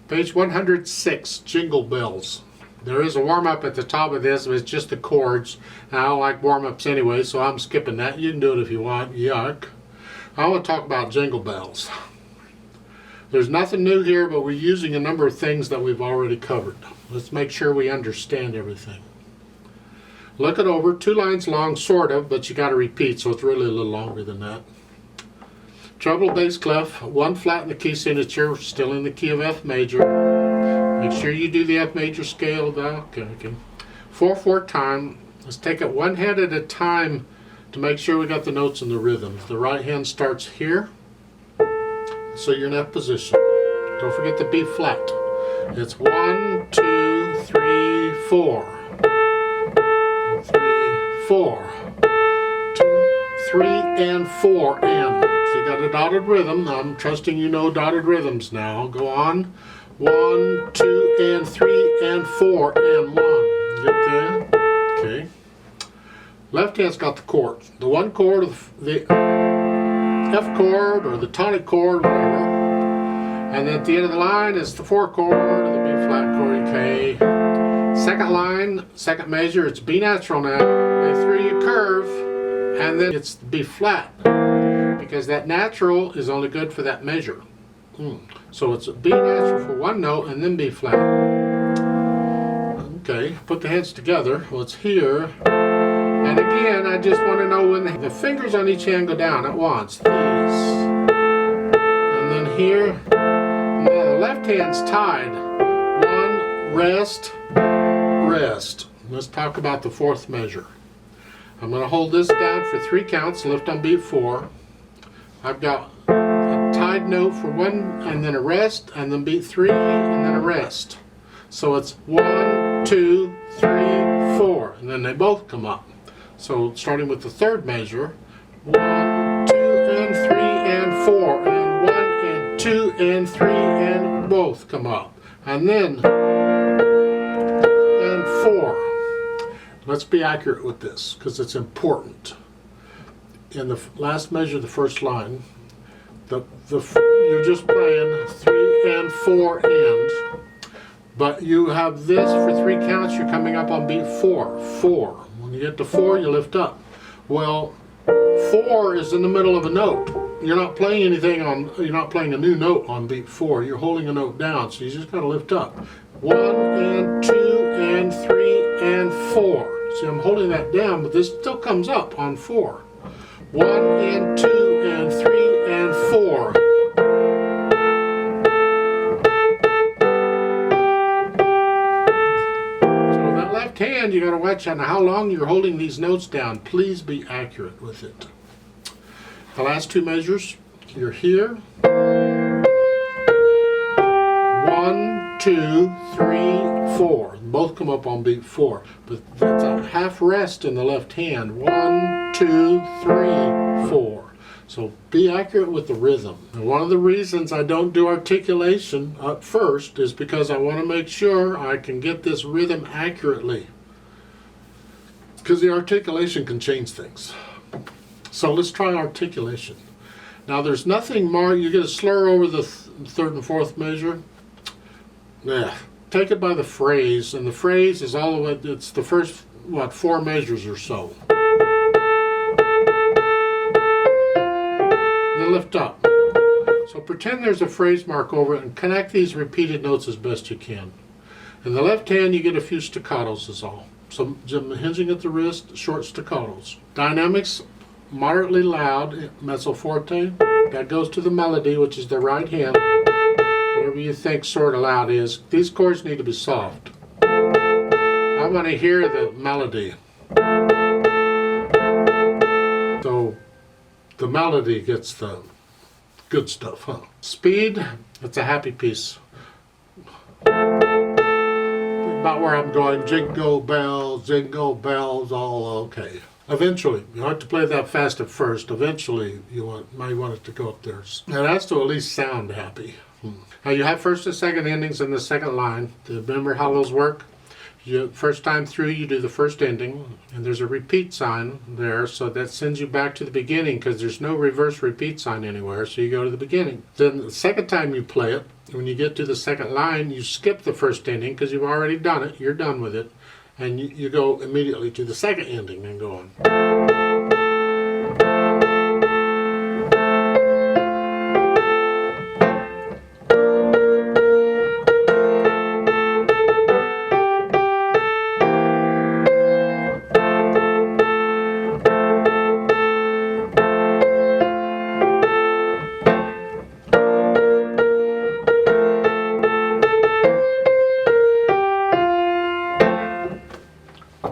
Page 106, Jingle Bells. There is a warm-up at the top of this, but it's just the chords. And I don't like warm-ups anyway, so I'm skipping that. You can do it if you want. Yuck. I want to talk about Jingle Bells. There's nothing new here, but we're using a number of things that we've already covered. Let's make sure we understand everything. Look it over. 2 lines long, sort of, but you got to repeat, so it's really a little longer than that. Treble, bass, clef, 1 flat in the key signature, still in the key of F major. Make sure you do the F major scale. Okay. 4/4 time. Let's take it one hand at a time to make sure we got the notes in the rhythm. The right hand starts here, so you're in F position. Don't forget the B flat. It's 1, 2, 3, 4. 3, 4. 2, 3, and 4, and. So you got a dotted rhythm. I'm trusting you know dotted rhythms now. Go on. 1, 2, and 3, and 4, and 1. Get that? Okay. Left hand's got the chords. The 1 chord, of the F chord, or the tonic chord, whatever. And then at the end of the line is the 4 chord, or the B flat chord, okay. Second line, second measure, it's B natural now. They threw you curve, and then it's B flat. Because that natural is only good for that measure. So it's B natural for 1 note and then B flat. Okay, put the hands together. Well, it's here. And again, I just want to know when the fingers on each hand go down at once. These. And then here. Now the left hand's tied. 1, rest, rest. Let's talk about the 4th measure. I'm going to hold this down for 3 counts, lift on beat 4. I've got a tied note for 1, and then a rest, and then beat 3, and then a rest. So it's 1, 2, 3, 4, and then they both come up. So starting with the 3rd measure, 1, 2, and 3, and 4, and 1, and 2, and 3, and both come up. And then, and 4. Let's be accurate with this, because it's important. In the last measure, the 1st line, you're just playing 3 and 4 and, but you have this for 3 counts. You're coming up on beat 4. 4. When you get to 4, you lift up. Well, 4 is in the middle of a note. You're not playing anything on. You're not playing a new note on beat 4. You're holding a note down, so you just got to lift up. 1 and 2 and 3 and 4. See, I'm holding that down, but this still comes up on 4. 1 and 2 and 3 and 4. So that left hand, you got to watch on how long you're holding these notes down. Please be accurate with it. The last 2 measures, you're here. 1, 2, 3, 4. Both come up on beat 4, but that's a half rest in the left hand. 1, 2, 3, 4. So be accurate with the rhythm. And one of the reasons I don't do articulation up first is because I want to make sure I can get this rhythm accurately. Because the articulation can change things. So let's try articulation. Now there's nothing more. You get a slur over the 3rd and 4th measure. Yeah. Take it by the phrase, and the phrase is all of it. It's the first, 4 measures or so. And then lift up. So pretend there's a phrase mark over it and connect these repeated notes as best you can. In the left hand, you get a few staccatos is all. So hinging at the wrist, short staccatos. Dynamics, moderately loud, mezzo forte. That goes to the melody, which is the right hand. Whatever you think sort of loud is. These chords need to be soft. I want to hear the melody. So the melody gets the good stuff, huh? Speed, it's a happy piece. About where I'm going, jingle bells, all okay. Eventually, you don't have to play that fast at first. Eventually, you might want it to go up there. It has to at least sound happy. Now you have 1st and 2nd endings in the 2nd line. Do you remember how those work? First time through, you do the first ending, and there's a repeat sign there, so that sends you back to the beginning because there's no reverse repeat sign anywhere, so you go to the beginning. Then the second time you play it, when you get to the second line, you skip the first ending because you've already done it, you're done with it, and you go immediately to the second ending and go on.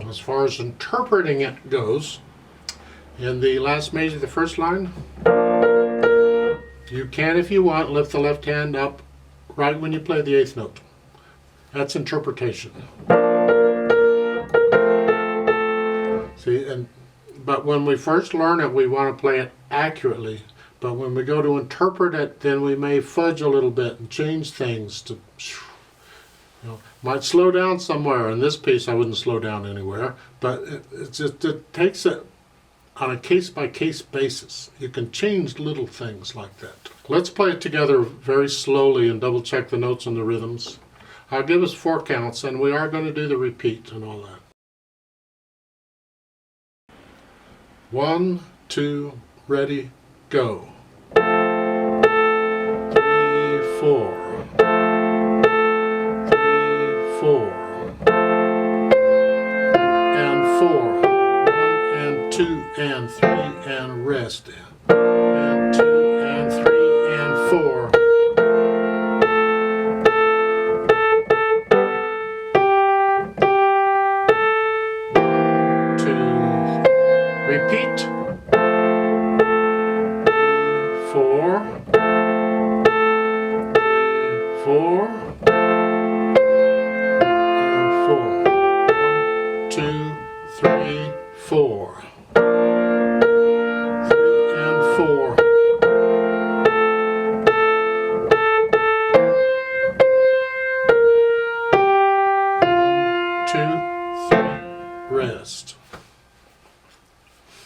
As far as interpreting it goes, in the last measure, the first line, you can, if you want, lift the left hand up right when you play the eighth note. That's interpretation. See, but when we first learn it, we want to play it accurately. But when we go to interpret it, then we may fudge a little bit and change things to, might slow down somewhere. In this piece, I wouldn't slow down anywhere, but it takes it on a case-by-case basis. You can change little things like that. Let's play it together very slowly and double-check the notes and the rhythms. I'll give us 4 counts, and we are going to do the repeat and all that. 1, 2, ready, go. 3, 4. 4 and 4, 1 and 2 and 3 and rest, and 2 and 3 and 4. 2, repeat. 4, 4. 3, 4. 3 and 4. 1, 2, 3, rest.